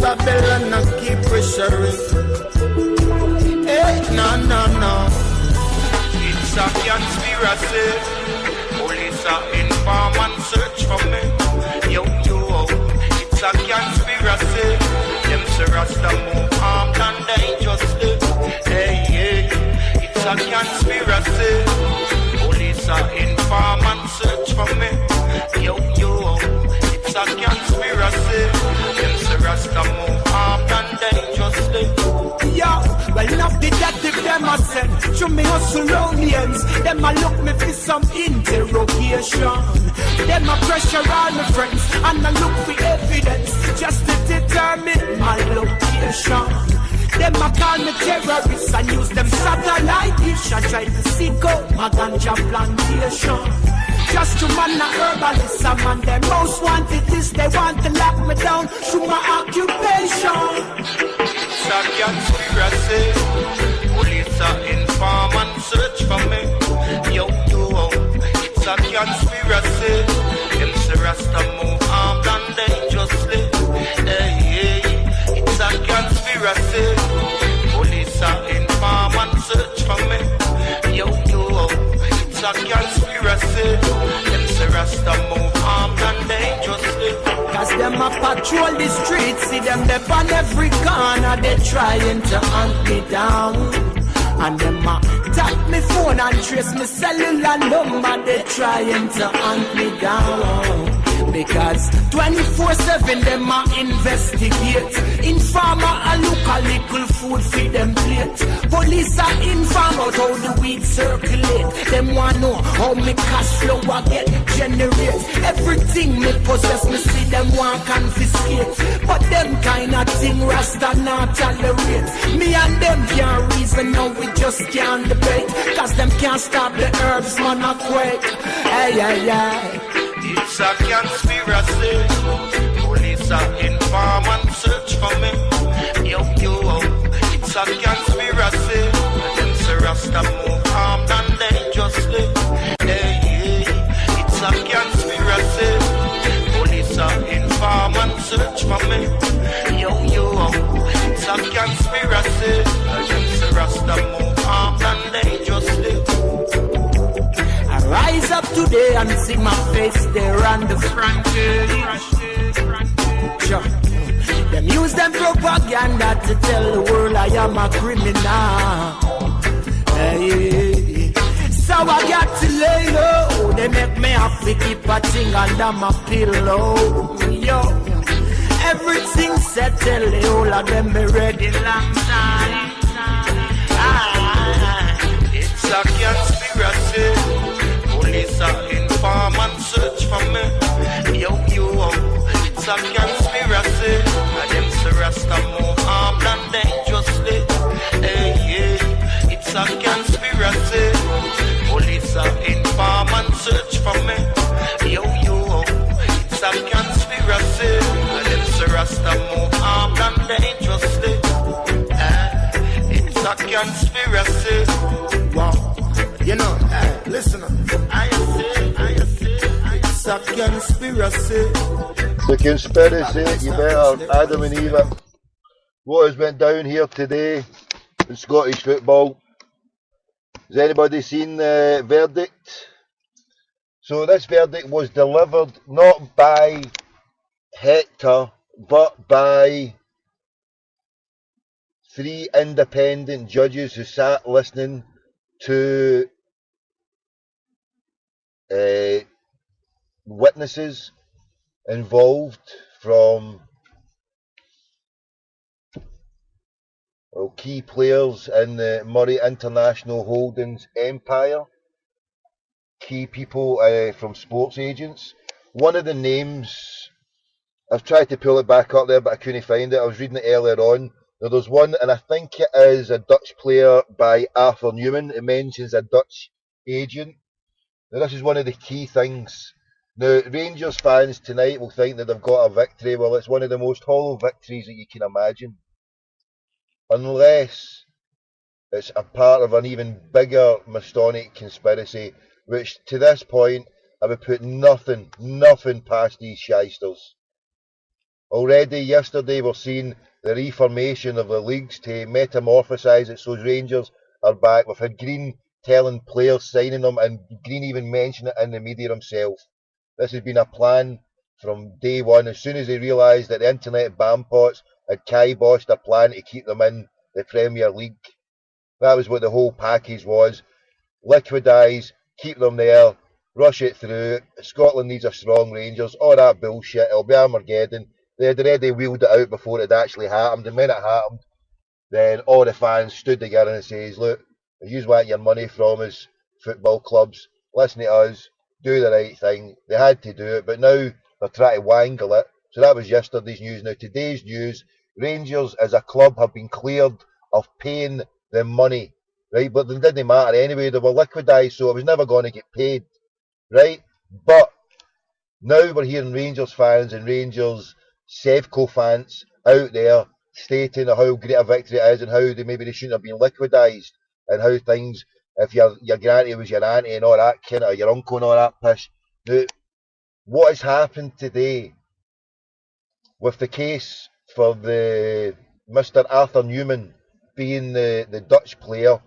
Babylon and keep pressuring. Hey, no. It's a conspiracy. Police are inform and search for me. Yo, it's a conspiracy. Them say Rasta move armed and dangerously. Hey, it's a conspiracy. Police are inform and search for me. Yo, it's a conspiracy. Them say Rasta move armed and dangerously. Yo, well enough detective them a send. Show me hustle onions. Them a look me for some interrogation. Them a pressure all my friends and I look for evidence just to determine my location. Them a call me terrorists and use them satellite dish and try to seek out my ganja plantation. Just to man a herbalist, a man them most wanted this, they want to lock me down through my occupation. It's a conspiracy. Police are inform and search for me. Yo, it's a conspiracy. Them say Rasta move armed and dangerously. Hey, it's a conspiracy. Police are inform and search for me. Yo, it's a conspiracy. Them say Rasta move armed and dangerously. Cause them a patrol the streets, see them there on every corner, they trying to hunt me down. And them a tap me phone and trace me cellular number, they trying to hunt me down. Because 24/7 them a investigate. Informer a look a little food for them plate. Police a inform out how the weed circulate. Them want know how me cash flow a get generate. Everything me possess me see them want confiscate. But them kind of thing Rasta not tolerate. Me and them can't reason now, we just can't debate. Cause them can't stop the herbs man a quake. Hey. It's a conspiracy. Police are inform and search for me. Yo, it's a conspiracy. Them say Rasta move armed and dangerously. Hey, it's a conspiracy. Police are inform and search for me. Yo, it's a conspiracy. Them say Rasta move armed and dangerously. Rise up today and see my face there on the front page. Sure. Them use them propaganda to tell the world I am a criminal. Hey. So I got to lay low. They make me have to keep a thing under my pillow. Yo, everything settled. All of them be ready long time. It's a conspiracy. Police are inform and search for me. Yo, it's a conspiracy. And them say Rasta move armed and dangerously. Hey, it's a conspiracy. Police are inform and search for me. Yo, it's a conspiracy. And them say Rasta move armed and dangerously. It's a conspiracy. Wow. You know, listen up. I say, it's a conspiracy. The conspiracy, you better Adam and Eve. What has went down here today in Scottish football? Has anybody seen the verdict? So this verdict was delivered not by Hector, but by 3 independent judges who sat listening to witnesses involved from key players in the Murray International Holdings empire, key people from sports agents. One of the names, I've tried to pull it back up there but I couldn't find it. I was reading it earlier on. Now there's one, and I think it is a Dutch player by Arthur Newman. It mentions a Dutch agent. Now this is one of the key things. Now Rangers fans tonight will think that they've got a victory. Well, it's one of the most hollow victories that you can imagine. Unless it's a part of an even bigger Masonic conspiracy, which to this point I would put nothing past these shysters. Already yesterday we're seeing the reformation of the leagues to metamorphosise it so Rangers are back. We've had Green telling players signing them, and Green even mentioned it in the media himself. This has been a plan from day one. As soon as they realised that the internet bampots had kiboshed a plan to keep them in the Premier League, that was what the whole package was. Liquidise, keep them there, rush it through. Scotland needs a strong Rangers, all that bullshit. It'll be Armageddon. They had already wheeled it out before it actually happened. And when it happened, then all the fans stood together and says, look, you want your money from us, football clubs, listen to us, do the right thing. They had to do it, but now they're trying to wangle it. So that was yesterday's news. Now today's news, Rangers as a club have been cleared of paying the money, right? But it didn't matter anyway. They were liquidised, so it was never going to get paid, right? But now we're hearing Rangers fans and Rangers Sevco fans out there stating how great a victory it is and how they shouldn't have been liquidised and how things, if your granny was your auntie and all that kind of, your uncle and all that pish. Now, what has happened today with the case for the Mr. Arthur Newman being the Dutch player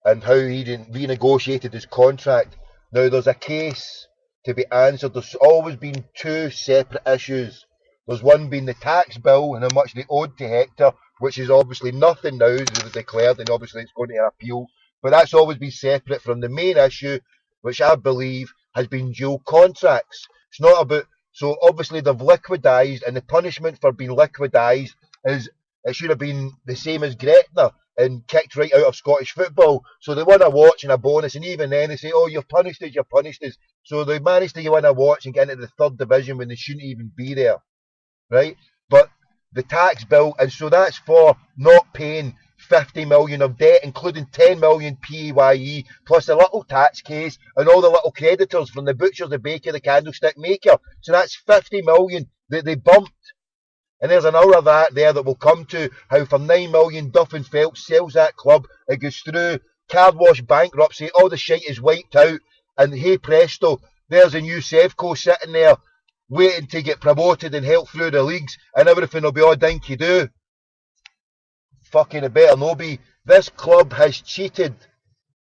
and how he renegotiated his contract. Now, there's a case to be answered. There's always been two separate issues. There's one being the tax bill and how much they owed to Hector, which is obviously nothing now, as they declared, and obviously it's going to appeal. But that's always been separate from the main issue, which I believe has been dual contracts. It's not about, so obviously they've liquidised, and the punishment for being liquidised is it should have been the same as Gretna and kicked right out of Scottish football. So they won a watch and a bonus, and even then they say, oh, you've punished us. So they managed to win a watch and get into the third division when they shouldn't even be there, right? But the tax bill, and so that's for not paying 50 million of debt, including 10 million PAYE, plus a little tax case and all the little creditors from the butcher, the baker, the candlestick maker. So that's 50 million that they bumped. And there's another of that there that we'll come to, how for 9 million Duff and Phelps sells that club, it goes through card wash bankruptcy, all the shite is wiped out, and hey presto, there's a new Sevco sitting there waiting to get promoted and help through the leagues, and everything will be all dinky-do. Fucking it better no be. This club has cheated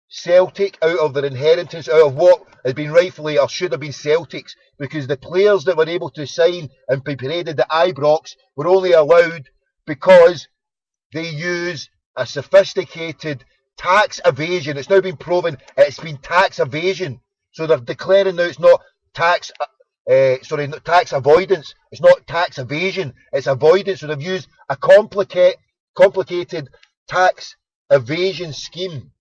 Celtic out of their inheritance, out of what has been rightfully or should have been Celtic's, because the players that were able to sign and be paraded at Ibrox were only allowed because they use a sophisticated tax evasion. It's now been proven it's been tax evasion. So they're declaring now it's not tax not tax avoidance. It's not tax evasion. It's avoidance. So they've used a complicated tax evasion scheme.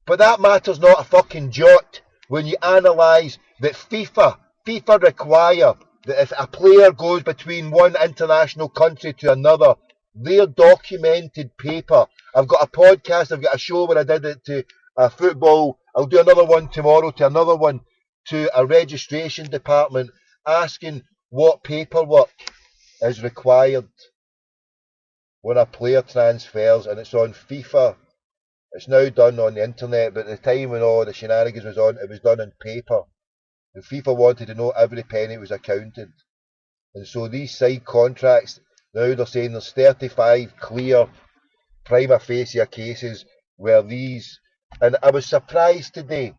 But that matters not a fucking jot when you analyse that FIFA require that if a player goes between one international country to another, their documented paper. I've got a podcast, I've got a show where I did it to a football. I'll do another one tomorrow to another one to a registration department asking what paperwork is required when a player transfers, and it's on FIFA. It's now done on the internet, but at the time when all the shenanigans was on, it was done on paper. And FIFA wanted to know every penny was accounted. And so these side contracts, now they're saying there's 35 clear prima facie cases where these, and I was surprised today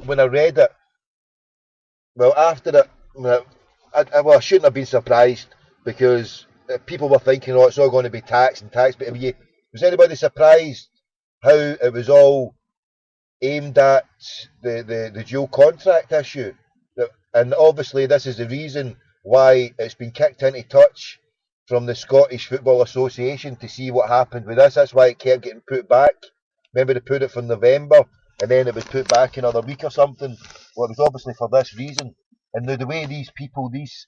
when I read it. Well, after it, I shouldn't have been surprised because people were thinking, oh, it's all going to be tax. But was anybody surprised how it was all aimed at the dual contract issue? And obviously this is the reason why it's been kicked into touch from the Scottish Football Association to see what happened with this. That's why it kept getting put back. Remember they put it from November and then it was put back another week or something. Well, it was obviously for this reason. And now the way these people, these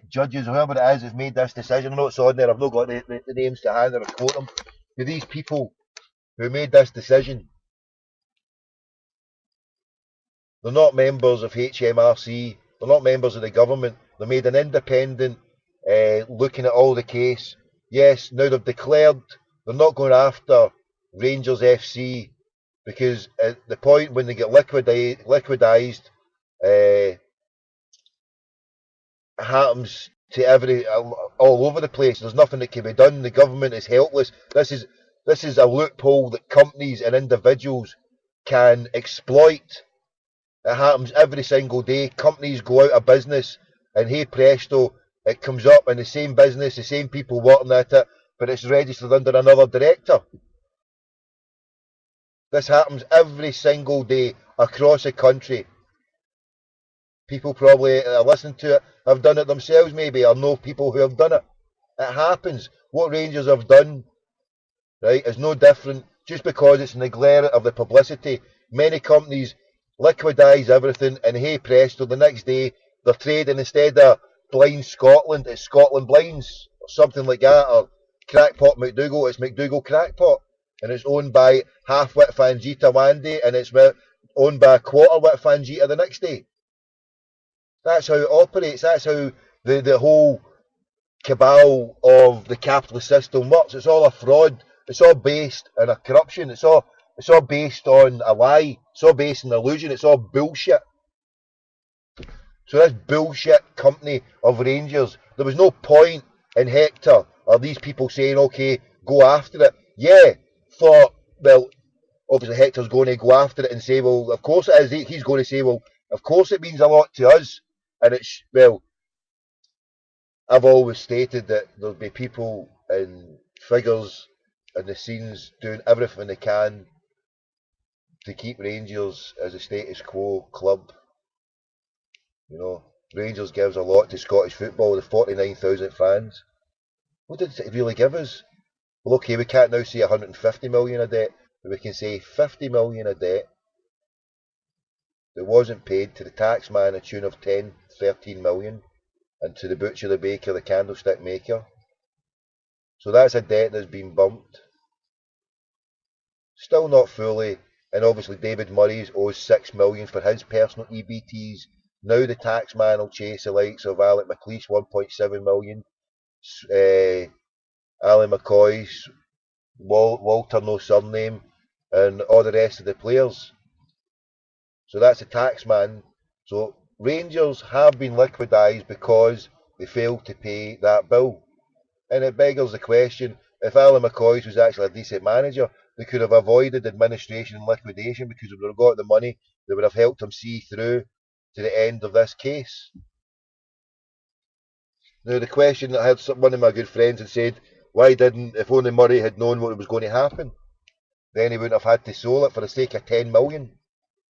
judges, whoever it is, has made this decision, I know it's on there, I've not got the names to hand or to quote them, but these people who made this decision, they're not members of HMRC, they're not members of the government, they made an independent looking at all the case. Yes, now they've declared they're not going after Rangers FC because at the point when they get liquidised, happens to all over the place. There's nothing that can be done. The government is helpless. This is a loophole that companies and individuals can exploit. It happens every single day. Companies go out of business, and hey presto, it comes up in the same business, the same people working at it, but it's registered under another director. This happens every single day across the country. People probably listening to it have done it themselves, maybe, or know people who have done it. It happens. What Rangers have done, right, is no different just because it's in the glare of the publicity. Many companies liquidise everything, and hey presto, the next day they're trading, instead of Blind Scotland, it's Scotland Blinds, or something like that, or Crackpot McDougall, it's McDougall Crackpot, and it's owned by half-wit Fangita one day, and it's owned by a quarter-wit Fangita the next day. That's how it operates. That's how the whole cabal of the capitalist system works. It's all a fraud. It's all based on a corruption. It's all based on a lie. It's all based on an illusion. It's all bullshit. So this bullshit company of Rangers, there was no point in Hector or these people saying, okay, go after it. Yeah, well, obviously Hector's going to go after it and say, well, of course it is. He's going to say, well, of course it means a lot to us. And it's, well, I've always stated that there'll be people and figures in the scenes doing everything they can to keep Rangers as a status quo club. You know, Rangers gives a lot to Scottish football, the 49,000 fans. What did it really give us? Well, okay, we can't now say 150 million of debt, but we can say 50 million of debt that wasn't paid to the taxman a tune of 10, 13 million, and to the butcher, the baker, the candlestick maker. So that's a debt that's been bumped. Still not fully, and obviously David Murray owes 6 million for his personal EBTs. Now the taxman will chase the likes of Alec McLeish, 1.7 million. Alan McCoy's, Walter no surname, and all the rest of the players. So that's the taxman. So Rangers have been liquidised because they failed to pay that bill. And it beggars the question, if Alan McCoy was actually a decent manager, they could have avoided administration and liquidation, because if they would have got the money, they would have helped him see through to the end of this case. Now the question that I had one of my good friends had said, why didn't, if only Murray had known what was going to happen, then he wouldn't have had to sell it for the sake of 10 million.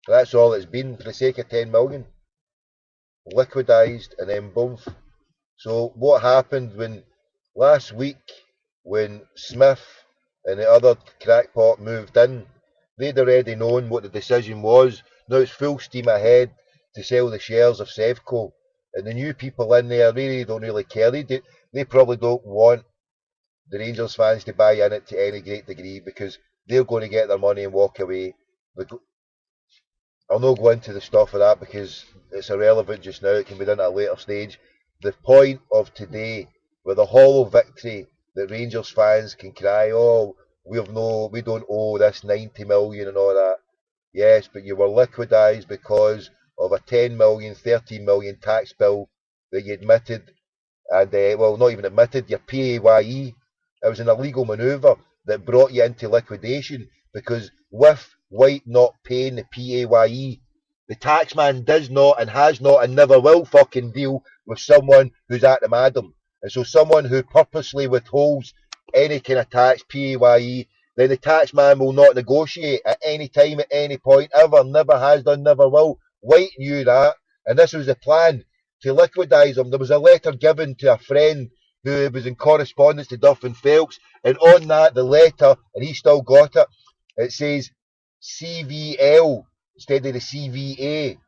That's all it's been, for the sake of 10 million. Liquidised and then boom. So what happened when last week, when Smith and the other crackpot moved in, they'd already known what the decision was. Now it's full steam ahead to sell the shares of Sevco. And the new people in there really don't really care. They probably don't want the Rangers fans to buy in it to any great degree, because they're going to get their money and walk away. I'll not go into the stuff of that because it's irrelevant just now. It can be done at a later stage. The point of today, with a hollow victory, that Rangers fans can cry, oh, we don't owe this 90 million and all that. Yes, but you were liquidised because of a 10 million, 13 million tax bill that you admitted, and well, not even admitted, your PAYE. It was an illegal manoeuvre that brought you into liquidation, because with White not paying the PAYE, the taxman does not and has not and never will fucking deal with someone who's at the madam. And so someone who purposely withholds any kind of tax, PAYE, then the taxman will not negotiate at any time, at any point, ever, never has done, never will. White knew that, and this was the plan, to liquidise him. There was a letter given to a friend who was in correspondence to Duff and Phelps, and on that, the letter, and he still got it, it says CVL instead of the CVA.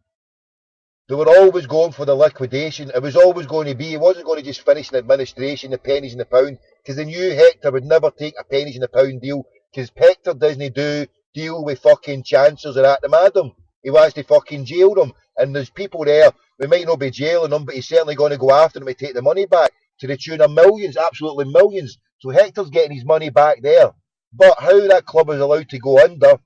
They were always going for the liquidation. It was always going to be, it wasn't going to just finish in administration, the pennies in the pound, because they knew Hector would never take a pennies in the pound deal, because Hector doesn't deal with fucking chancellors or at the madam. He wants to fucking jail them, and there's people there, we might not be jailing them, but he's certainly going to go after them to take the money back, to the tune of millions, absolutely millions. So Hector's getting his money back there. But how that club is allowed to go under,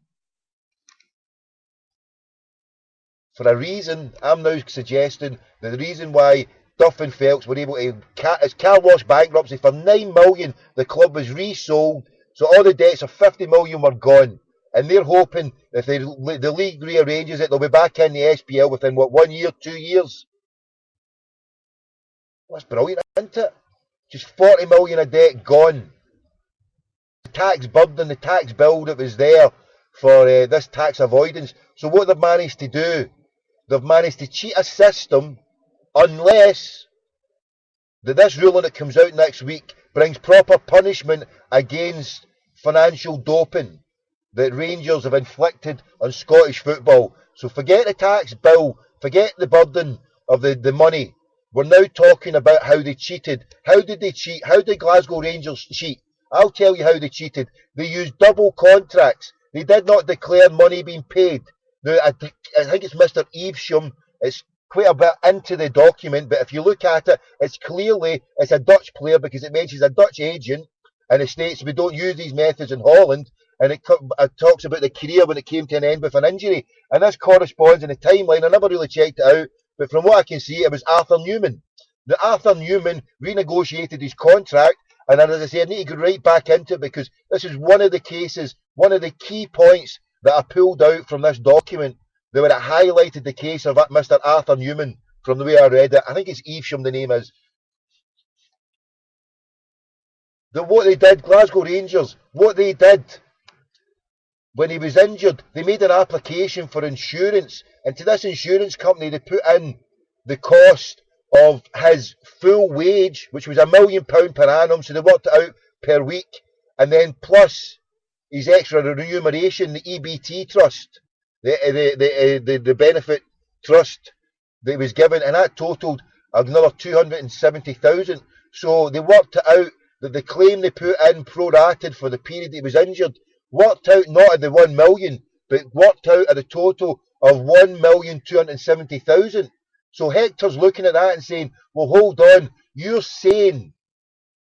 for a reason, I'm now suggesting that the reason why Duff and Phelps were able to, it's car wash bankruptcy for 9 million. The club was resold, so all the debts of 50 million were gone. And they're hoping if the league rearranges it, they'll be back in the SPL within, 1 year, 2 years? That's brilliant, isn't it? Just 40 million of debt gone. The tax burden, the tax bill that was there for this tax avoidance. So what they've managed to do, they've managed to cheat a system, unless this ruling that comes out next week brings proper punishment against financial doping that Rangers have inflicted on Scottish football. So forget the tax bill, forget the burden of the money. We're now talking about how they cheated. How did they cheat? How did Glasgow Rangers cheat? I'll tell you how they cheated. They used double contracts. They did not declare money being paid. Now, I think it's Mr. Evesham. It's quite a bit into the document, but if you look at it, it's a Dutch player because it mentions a Dutch agent, and it states we don't use these methods in Holland, and it talks about the career when it came to an end with an injury. And this corresponds in the timeline. I never really checked it out, but from what I can see, it was Arthur Newman. The Arthur Newman renegotiated his contract, and as I say, I need to go right back into it because this is one of the cases, one of the key points that I pulled out from this document. They were highlighted the case of Mr. Arthur Newman from the way I read it. I think it's Evesham, the name is. What they did, Glasgow Rangers, what they did when he was injured, they made an application for insurance, and to this insurance company they put in the cost of his full wage, which was £1 million per annum, so they worked it out per week, and then plus his extra remuneration, the EBT trust, the benefit trust that he was given, and that totalled another 270,000. So they worked it out that the claim they put in prorated for the period he was injured worked out not at the 1 million, but worked out at a total of 1,270,000. So Hector's looking at that and saying, well, hold on, you're saying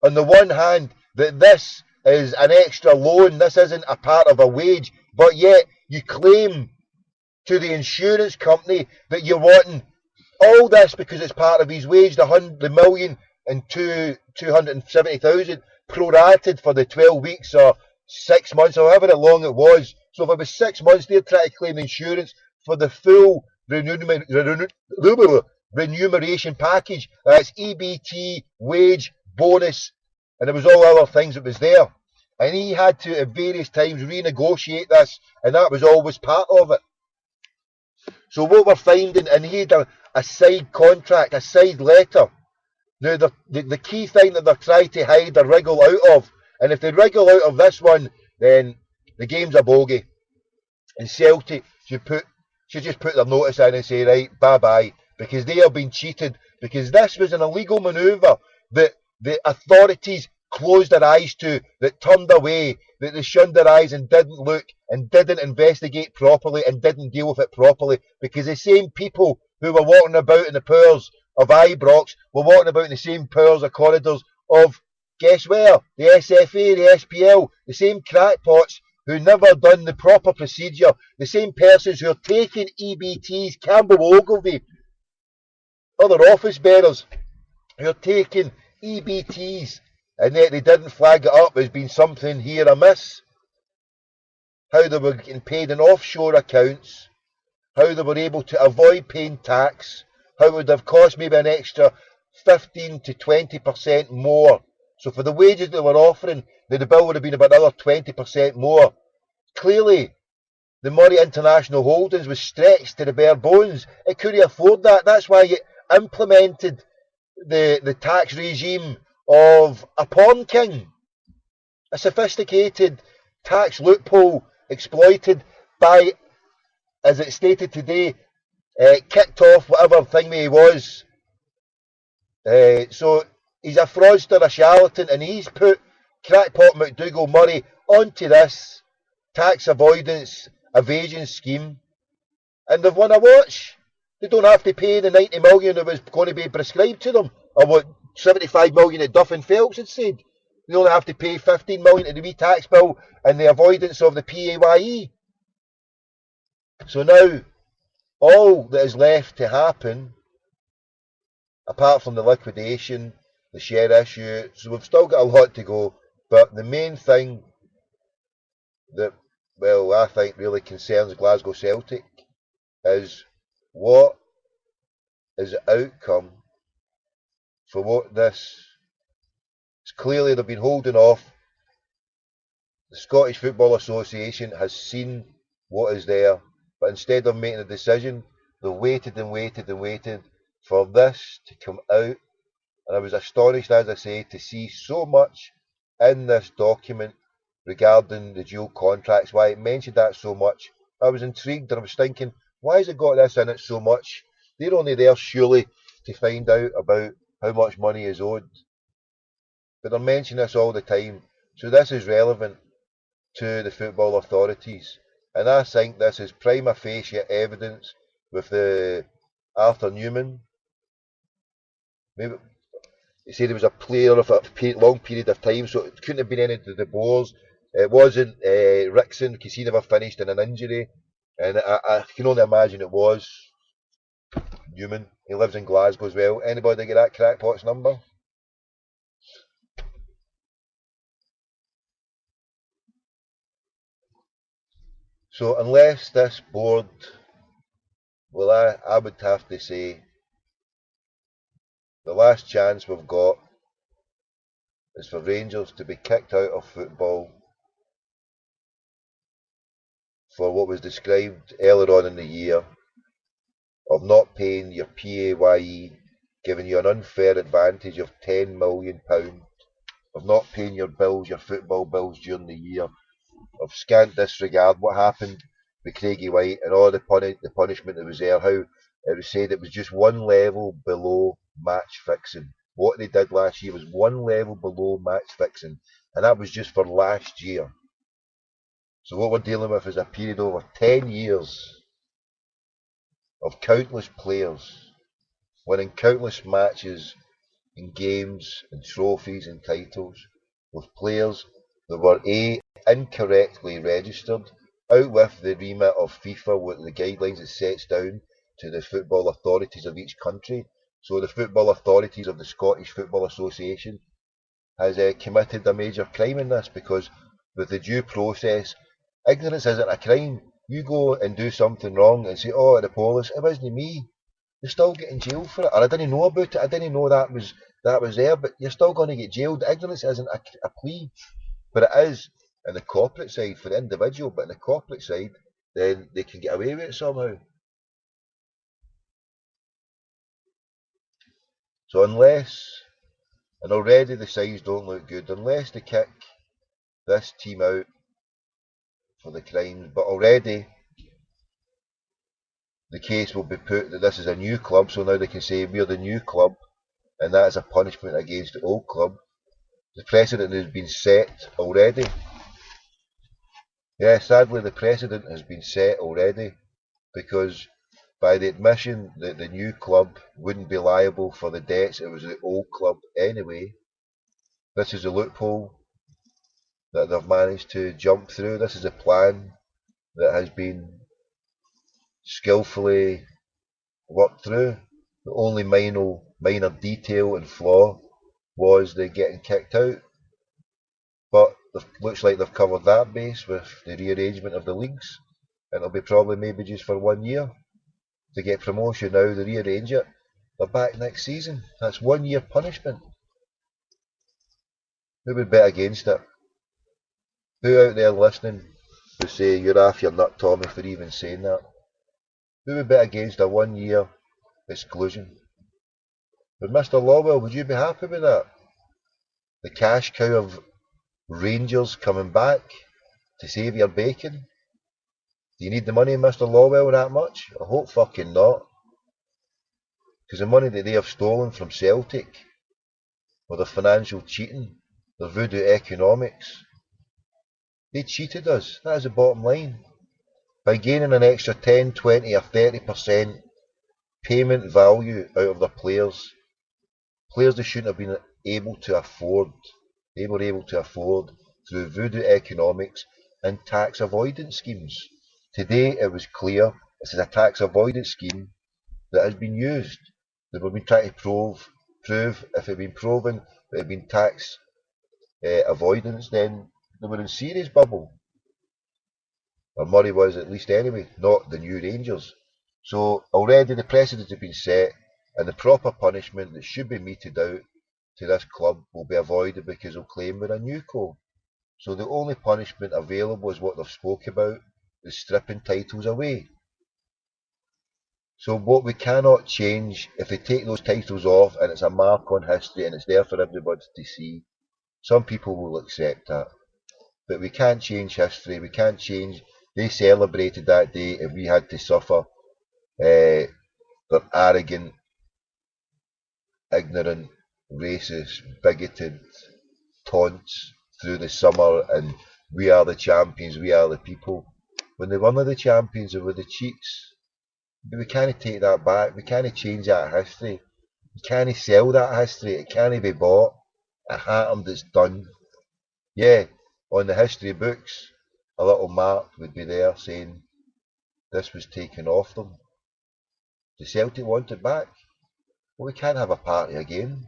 on the one hand that this is an extra loan, this isn't a part of a wage, but yet you claim to the insurance company that you're wanting all this because it's part of his wage, the 1,270,000 prorated for the 12 weeks or 6 months, or however long it was. So if it was 6 months, they're trying to claim insurance for the full remuneration package. That's EBT, wage, bonus, and there was all other things that was there. And he had to, at various times, renegotiate this, and that was always part of it. So what we're finding, and he had a side contract, a side letter. Now, the key thing that they're trying to hide or wriggle out of, and if they wriggle out of this one, then the game's a bogey. And Celtic should just put their notice in and say, right, bye-bye, because they have been cheated, because this was an illegal manoeuvre that the authorities closed their eyes to, that turned away, that they shunned their eyes and didn't look and didn't investigate properly and didn't deal with it properly, because the same people who were walking about in the powers of Ibrox were walking about in the same powers or corridors of, guess where? The SFA, the SPL, the same crackpots who never done the proper procedure, the same persons who are taking EBTs, Campbell Ogilvie, other office bearers who are taking EBTs, and yet they didn't flag it up as being something here amiss. How they were getting paid in offshore accounts, how they were able to avoid paying tax, how it would have cost maybe an extra 15 to 20% more. So for the wages they were offering, the bill would have been about another 20% more. Clearly, the Murray International Holdings was stretched to the bare bones. It couldn't afford that. That's why it implemented the tax regime of a pawn king. A sophisticated tax loophole exploited by, as it stated today, kicked off whatever thing he was. So he's a fraudster, a charlatan, and he's put crackpot McDougall Murray onto this tax avoidance evasion scheme, and they've won a watch. They don't have to pay the 90 million that was going to be prescribed to them, or what 75 million that Duff and Phelps had said. They only have to pay 15 million to the wee tax bill and the avoidance of the PAYE. So now all that is left to happen, apart from the liquidation, the share issue, so we've still got a lot to go. But the main thing that, well, I think really concerns Glasgow Celtic is what is the outcome for what this. It's clearly they've been holding off. The Scottish Football Association has seen what is there, but instead of making a decision, they've waited and waited and waited for this to come out. And I was astonished, as I say, to see so much in this document regarding the dual contracts, why it mentioned that so much. I was intrigued and I was thinking, why has it got this in it so much? They're only there surely to find out about how much money is owed. But they're mentioning this all the time. So this is relevant to the football authorities. And I think this is prima facie evidence with the Arthur Newman. Maybe he said he was a player of a long period of time, so it couldn't have been any of the Boers. It wasn't Rickson, because he never finished in an injury. And I can only imagine it was Newman. He lives in Glasgow as well. Anybody get that crackpot's number? So unless this board, well, I would have to say the last chance we've got is for Rangers to be kicked out of football for what was described earlier on in the year of not paying your PAYE, giving you an unfair advantage of £10 million, of not paying your bills, your football bills during the year, of scant disregard. What happened with Craigie White and all the punishment that was there, how it was said it was just one level below match fixing. What they did last year was one level below match fixing, and that was just for last year. So what we're dealing with is a period over 10 years of countless players winning countless matches and games and trophies and titles with players that were incorrectly registered, out with the remit of FIFA, with the guidelines it sets down to the football authorities of each country. So the football authorities of the Scottish Football Association has committed a major crime in this, because with the due process, ignorance isn't a crime. You go and do something wrong and say, oh, the police, it wasn't me. You're still getting jailed for it. Or I didn't know about it. I didn't know that was there, but you're still going to get jailed. Ignorance isn't a plea. But it is in the corporate side for the individual, but in the corporate side, then they can get away with it somehow. So unless, and already the sides don't look good, unless they kick this team out for the crimes, but already the case will be put that this is a new club, so now they can say we're the new club, and that is a punishment against the old club. The precedent has been set already. Yeah, sadly the precedent has been set already, because by the admission that the new club wouldn't be liable for the debts, it was the old club anyway. This is a loophole that they've managed to jump through. This is a plan that has been skillfully worked through. The only minor detail and flaw was the getting kicked out. But it looks like they've covered that base with the rearrangement of the leagues. And it'll be probably maybe just for 1 year to get promotion. Now they rearrange it. They're back next season. That's 1 year punishment. Who would bet against it? Who out there listening would say you're off your nut, Tommy, for even saying that? Who would bet against a 1 year exclusion? But Mr. Lawwell, would you be happy with that? The cash cow of Rangers coming back to save your bacon? Do you need the money, Mr. Lawwell, that much? I hope fucking not. Because the money that they have stolen from Celtic, or their financial cheating, their voodoo economics, they cheated us. That is the bottom line. By gaining an extra 10, 20 or 30% payment value out of their players they shouldn't have been able to afford. They were able to afford through voodoo economics and tax avoidance schemes. Today it was clear this is a tax avoidance scheme that has been used. They've been trying to prove if it had been proven that it had been tax avoidance, then they were in serious bubble. Or Murray was at least anyway, not the new Rangers. So already the precedent has been set, and the proper punishment that should be meted out to this club will be avoided because they'll claim we're a new co. So the only punishment available is what they've spoke about, is stripping titles away. So what we cannot change, if they take those titles off and it's a mark on history and it's there for everybody to see, some people will accept that. But we can't change history, we can't change, they celebrated that day and we had to suffer their arrogant, ignorant, racist, bigoted taunts through the summer and we are the champions, we are the people. When they weren't the champions, they were the cheats. But we can't take that back, we can't change that history. We can't sell that history, it can't be bought. It happened, it's done. Yeah, on the history books, a little mark would be there saying this was taken off them. The Celtic want it back. Well, we can't have a party again.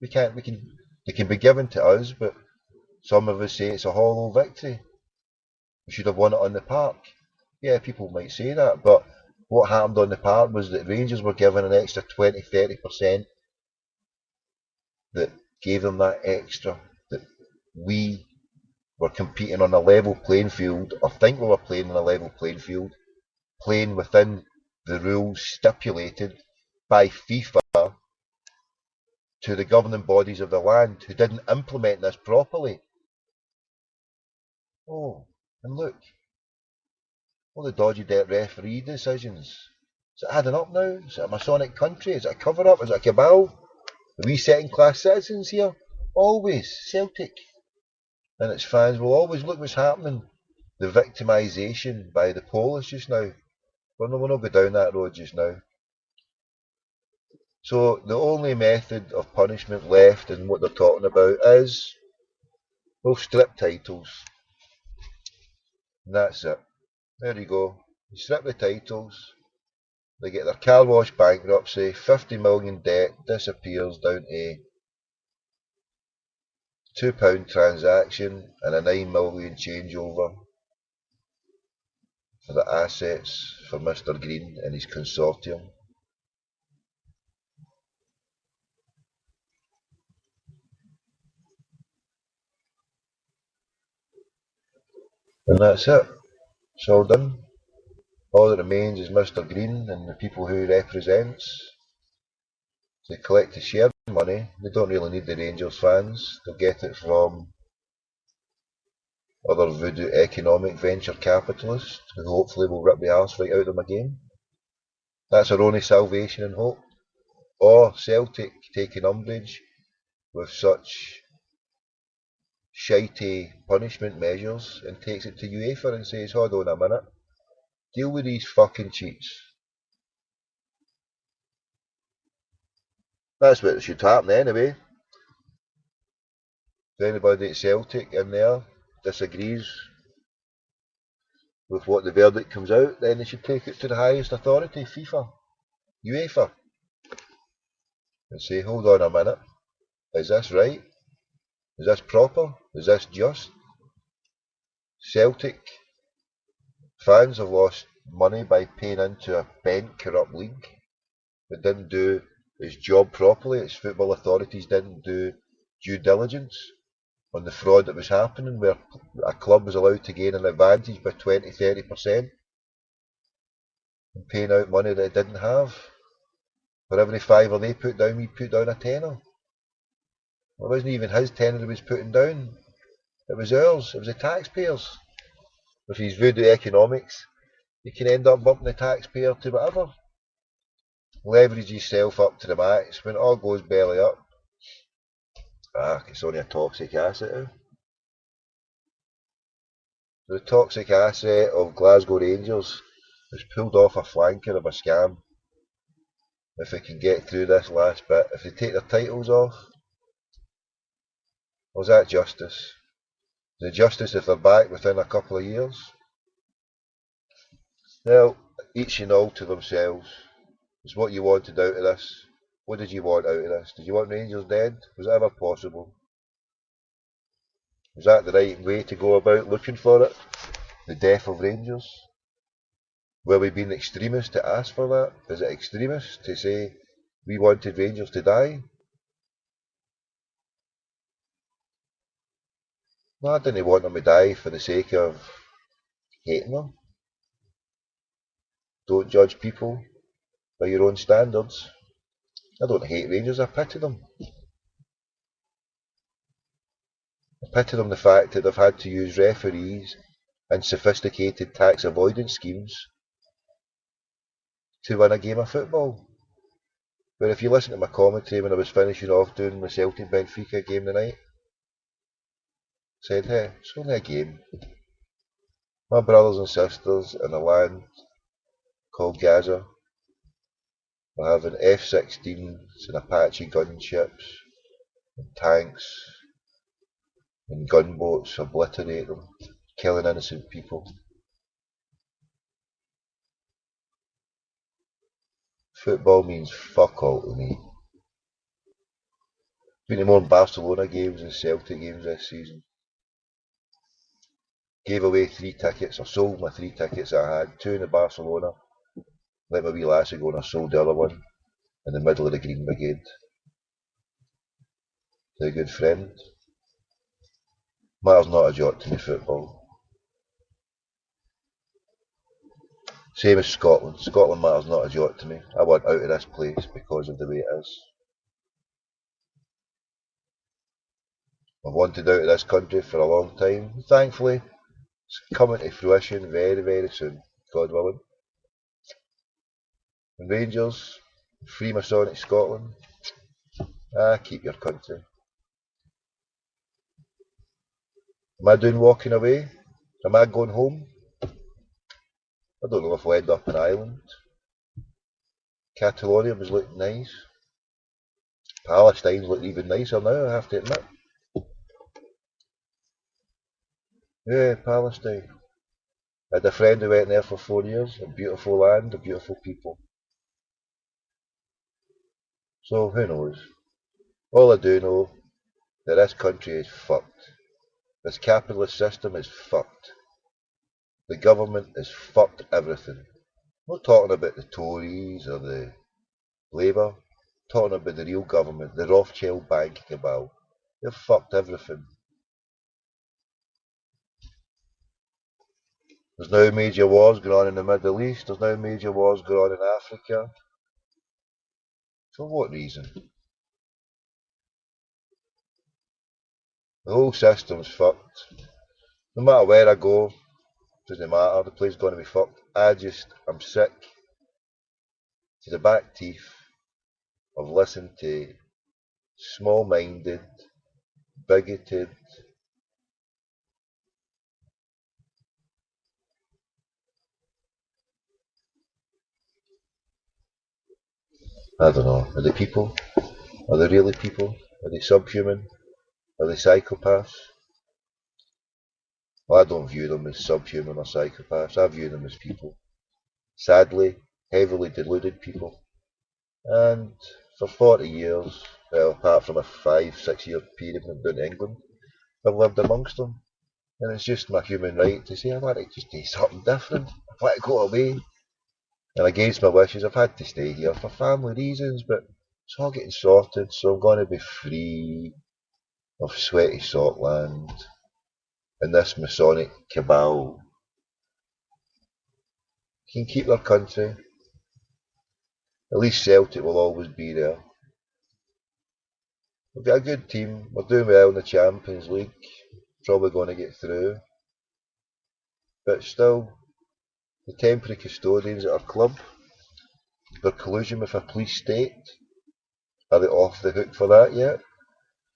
They can be given to us, but some of us say it's a hollow victory. We should have won it on the park. Yeah, people might say that, but what happened on the park was that Rangers were given an extra 20-30% that gave them that extra, that we were competing on a level playing field, or think we were playing on a level playing field, playing within the rules stipulated by FIFA to the governing bodies of the land who didn't implement this properly. Oh, and look, all the dodgy referee decisions. Is it adding up now? Is it a Masonic country? Is it a cover-up? Is it a cabal? Are we second-class citizens here? Always. Celtic and its fans will always look what's happening. The victimisation by the Polish just now. We'll not go down that road just now. So the only method of punishment left in what they're talking about is we'll strip titles. And that's it. There you go. You strip the titles. They get their car wash bankruptcy, 50 million debt disappears down to £2 transaction and a 9 million changeover for the assets for Mr. Green and his consortium. And that's it. It's all done. All that remains is Mr. Green and the people who he represents. They collect the share money. They don't really need the Rangers fans. They'll get it from other voodoo economic venture capitalists who hopefully will rip the arse right out of them again. That's our only salvation and hope. Or Celtic taking umbrage with such shitey punishment measures and takes it to UEFA and says, hold on a minute, deal with these fucking cheats. That's what should happen anyway. If anybody at Celtic in there disagrees with what the verdict comes out, then they should take it to the highest authority, FIFA, UEFA, and say, hold on a minute, is this right? Is this proper? Is this just? Celtic fans have lost money by paying into a bent, corrupt league that didn't do its job properly. Its football authorities didn't do due diligence on the fraud that was happening, where a club was allowed to gain an advantage by 20-30% and paying out money that it didn't have. For every fiver they put down, we put down a tenner. Well, it wasn't even his tenner he was putting down. It was ours. It was the taxpayers. With his voodoo economics, you can end up bumping the taxpayer to whatever. Leverage yourself up to the max. When it all goes belly up, it's only a toxic asset. The toxic asset of Glasgow Rangers has pulled off a flanker of a scam. If they can get through this last bit, if they take their titles off, was that justice? Is it justice if they're back within a couple of years? Well, each and all to themselves. It's what you wanted out of this. What did you want out of this? Did you want Rangers dead? Was it ever possible? Was that the right way to go about looking for it? The death of Rangers? Were we being extremists to ask for that? Is it extremist to say we wanted Rangers to die? No, I didn't want them to die for the sake of hating them. Don't judge people by your own standards. I don't hate Rangers, I pity them. I pity them the fact that they've had to use referees and sophisticated tax avoidance schemes to win a game of football. But if you listen to my commentary when I was finishing off doing the Celtic Benfica game tonight, I said, hey, it's only a game. My brothers and sisters in a land called Gaza are having F-16s and Apache gunships and tanks and gunboats obliterate them, killing innocent people. Football means fuck all to me. Been to more Barcelona games than Celtic games this season. Gave away 3 tickets, or sold my 3 tickets that I had, 2 in the Barcelona. Let my wee lassie go and I sold the other one in the middle of the Green Brigade to a good friend. Matters not a jot to me, football. Same as Scotland. Scotland matters not a jot to me. I want out of this place because of the way it is. I've wanted out of this country for a long time. Thankfully, it's coming to fruition very, very soon, God willing. And Rangers, Freemasonic Scotland, keep your country. Am I doing walking away? Am I going home? I don't know if I'll end up in Ireland. Catalonia was looking nice. Palestine's looking even nicer now, I have to admit. Yeah, Palestine. I had a friend who went there for 4 years. A beautiful land, a beautiful people. So, who knows? All I do know that this country is fucked. This capitalist system is fucked. The government has fucked everything. I'm not talking about the Tories or the Labour. I'm talking about the real government, the Rothschild bank cabal. They've fucked everything. There's now major wars going on in the Middle East. There's now major wars going on in Africa. For what reason? The whole system's fucked. No matter where I go, doesn't matter, the place is going to be fucked. I'm sick to the back teeth of listening to small-minded, bigoted, I don't know, are they people? Are they really people? Are they subhuman? Are they psychopaths? Well, I don't view them as subhuman or psychopaths. I view them as people. Sadly, heavily deluded people. And for 40 years, well, apart from a 5-6 year period when I'm down to England, I've lived amongst them. And it's just my human right to say I want to just do something different. I want to go away. And against my wishes, I've had to stay here for family reasons, but it's all getting sorted, so I'm going to be free of sweaty Saltland and this Masonic cabal. Can keep their country. At least Celtic will always be there. We've got a good team. We're doing well in the Champions League. Probably going to get through. But still, the temporary custodians at our club, their collusion with a police state, are they off the hook for that yet?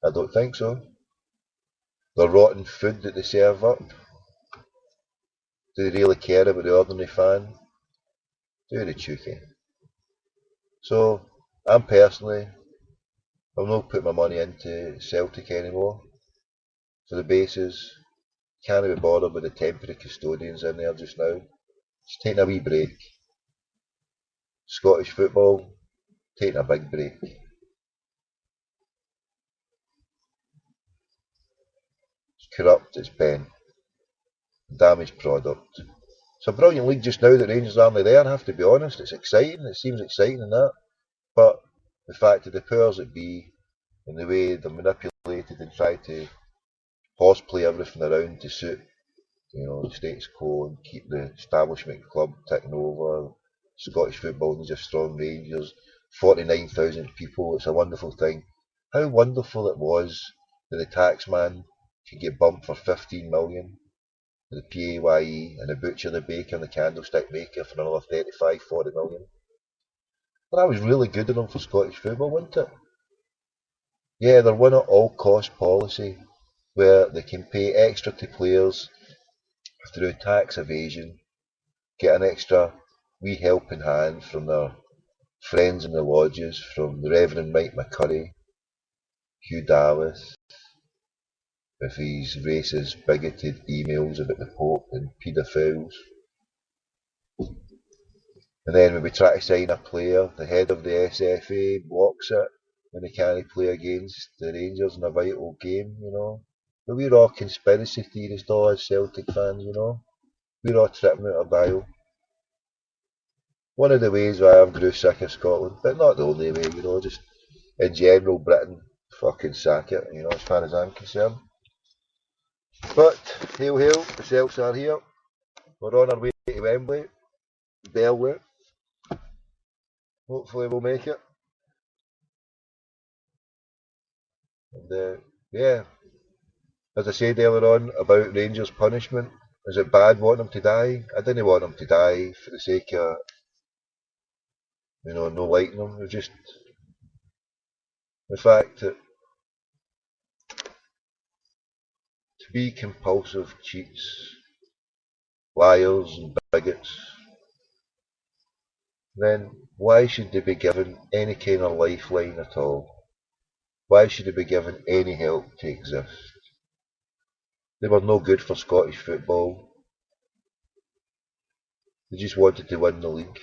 I don't think so. The rotten food that they serve up, do they really care about the ordinary fan? Do they, Chuki? So, I'm personally, I'll not put my money into Celtic anymore, for the basis, can't be bothered with the temporary custodians in there just now. Just taking a wee break. Scottish football, taking a big break. corrupt, it's bent, damaged product. It's a brilliant league just now that Rangers aren't there, I have to be honest. It's exciting, it seems exciting and that, but the fact that the powers that be and the way they're manipulated and try to horseplay everything around to suit, the status quo and keep the establishment club ticking over. Scottish football needs a strong Rangers. 49,000 people, it's a wonderful thing. How wonderful it was that the taxman could get bumped for 15 million, the PAYE, and the butcher, the baker, and the candlestick maker for another 35, 40 million. But that was really good of them for Scottish football, wasn't it? Yeah, they're one at all cost policy where they can pay extra to players through tax evasion, get an extra wee helping hand from their friends in the lodges, from the Reverend Mike McCurry, Hugh Dallas, with his racist, bigoted emails about the Pope and paedophiles. And then when we try to sign a player, the head of the SFA blocks it when they can't play against the Rangers in a vital game, But we're all conspiracy theorists, all as Celtic fans, We're all tripping out of dial. One of the ways why I've grew sick of Scotland, but not the only way, just in general, Britain, fucking sack it, as far as I'm concerned. But, hail, hail, the Celts are here. We're on our way to Wembley, Bellway. Hopefully we'll make it. And, yeah, as I said earlier on about Rangers' punishment, is it bad wanting them to die? I didn't want them to die for the sake of, no liking them. It was just the fact that to be compulsive cheats, liars and bigots, then why should they be given any kind of lifeline at all? Why should they be given any help to exist? They were no good for Scottish football. They just wanted to win the league.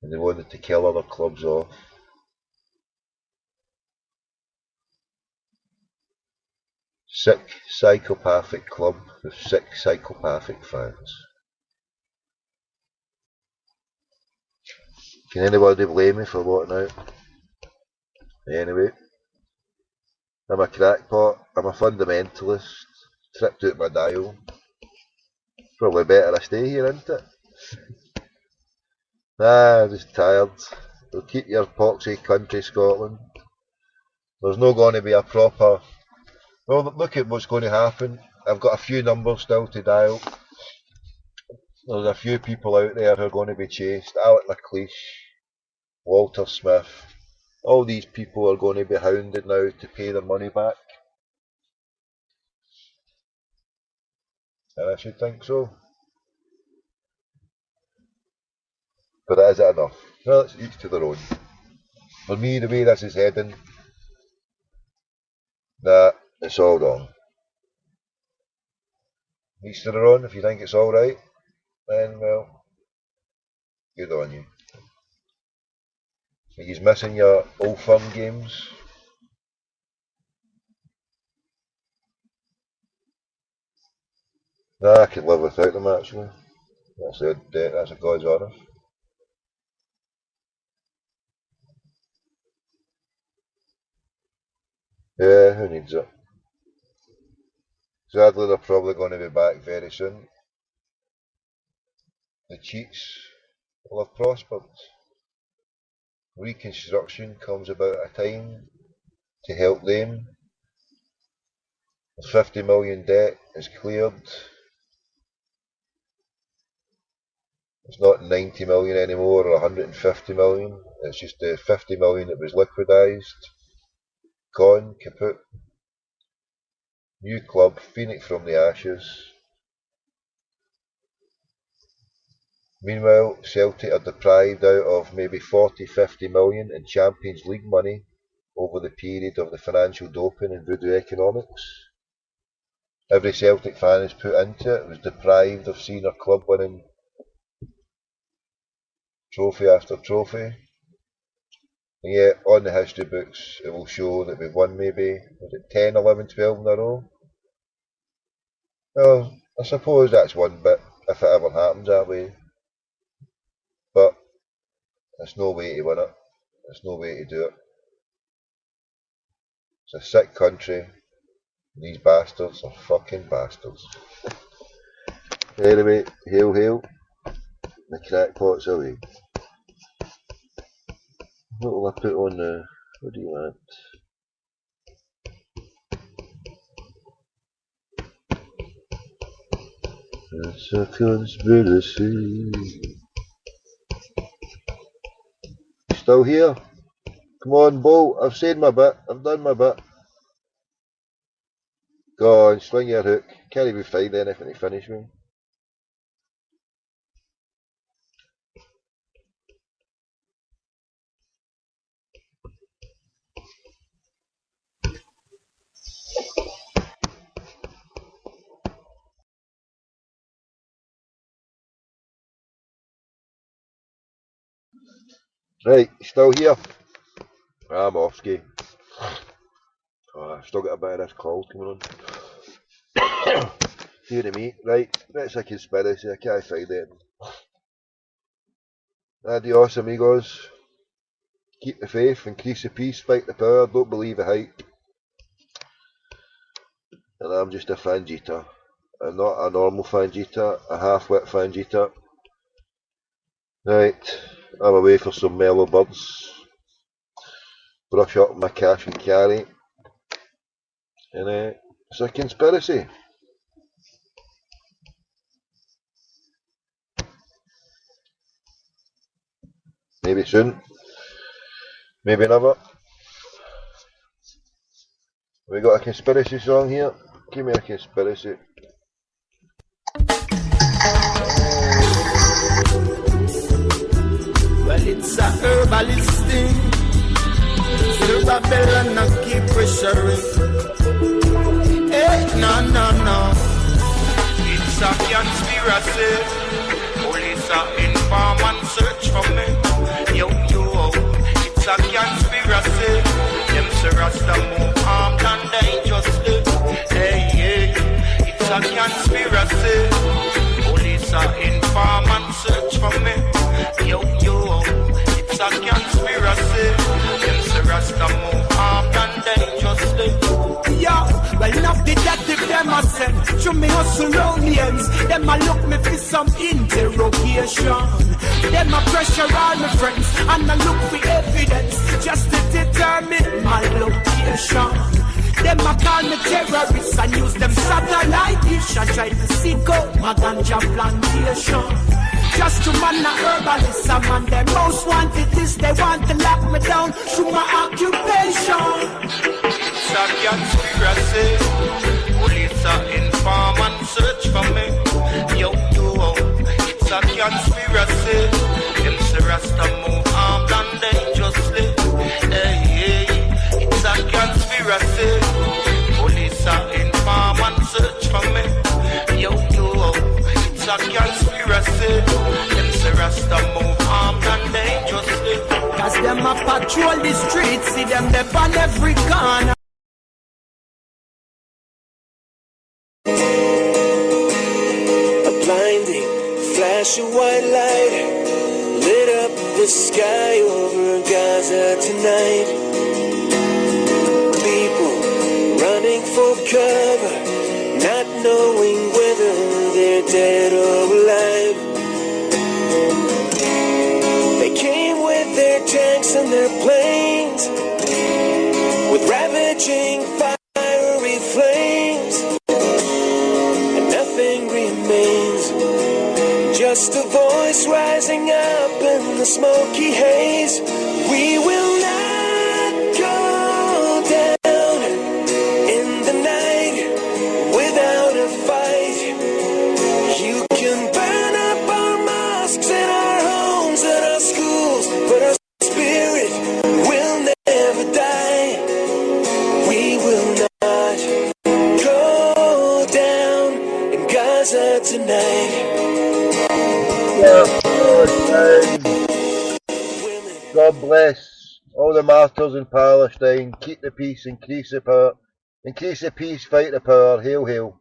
And they wanted to kill other clubs off. Sick, psychopathic club with sick, psychopathic fans. Can anybody blame me for walking out? Anyway, I'm a crackpot, I'm a fundamentalist, tripped out my dial. Probably better I stay here, isn't it? Just tired. We'll keep your poxy country, Scotland. There's no going to be a proper... Well, look at what's going to happen. I've got a few numbers still to dial. There's a few people out there who are going to be chased. Alec McLeish, Walter Smith. All these people are going to be hounded now to pay their money back. And I should think so. But is it enough? Well, it's each to their own. For me, the way this is heading, it's all wrong. Each to their own. If you think it's alright, then, well, good on you. Are you missing your Old Firm games? I could live without them, actually. That's a God's honest. Yeah, who needs it? Sadly, they're probably going to be back very soon. The cheats will have prospered. Reconstruction comes about at a time to help them. The 50 million debt is cleared. It's not 90 million anymore or 150 million. It's just the 50 million that was liquidised. Gone, kaput. New club, Phoenix from the ashes. Meanwhile, Celtic are deprived out of maybe 40, 50 million in Champions League money over the period of the financial doping and voodoo economics. Every Celtic fan is put into it was deprived of seeing their club winning trophy after trophy. And yet, on the history books, it will show that we've won maybe, 10, 11, 12 in a row? Well, I suppose that's one bit, if it ever happens that way. But there's no way to win it. There's no way to do it. It's a sick country. These bastards are fucking bastards. Anyway, hail, hail. The crackpot's away. What will I put on the... What do you want? It's a conspiracy. Still here? Come on, Bo. I've said my bit. I've done my bit. Go on, swing your hook. Can't even find anything to finish me. Right, still here? I'm off ski. Oh, I've still got a bit of this cold coming on. Dear me, right, that's a conspiracy, I can't find it. Adios amigos. Keep the faith, increase the peace, fight the power, don't believe the hype. And I'm just a Fangita. I'm not a normal Fangita, a half-wit Fangita. Right, I'm away for some mellow birds. Brush up my cash and carry. And it's a conspiracy. Maybe soon. Maybe never. We got a conspiracy song here. Give me a conspiracy. Well, it's a herbalist thing. Babylon not keep pressuring. Hey, no. It's a conspiracy. Police are inform and search for me. Yo, it's a conspiracy. Them say Rasta move armed and dangerously. Hey, it's a conspiracy. Police are inform and search for me. Yo, it's a conspiracy. Rasta move armed and dangerously. Yo, well enough detective them a send. Show me hustle round the ends. Them a look me for some interrogation. Them a pressure all my friends. And a look for evidence. Just to determine my location. Them a call me terrorists and use them satellite dish. I try to seek out my ganja plantation. Just to man a herbalist, a man they most wanted this, they want to lock me down through my occupation. It's a conspiracy, police are inform and search for me. Yo, it's a conspiracy, them say Rasta move armed and dangerously. Hey, it's a conspiracy, police are inform and search for me. Yo, it's a conspiracy. Them say Rasta move armed and dangerously. Cause them a patrol the streets, see them there on every corner. A blinding flash of white light lit up the sky over Gaza tonight. People running for cover, not knowing whether they're dead or alive. They came with their tanks and their planes, with ravaging fiery flames, and nothing remains, just a voice rising up in the smoky haze. We will not go down in the night without a fight. You can burn up our mosques and our homes and our schools, but our spirit will never die. We will not go down in Gaza tonight. God bless all the martyrs in Palestine. Keep the peace, increase the power. Increase the peace, fight the power. Hail, hail.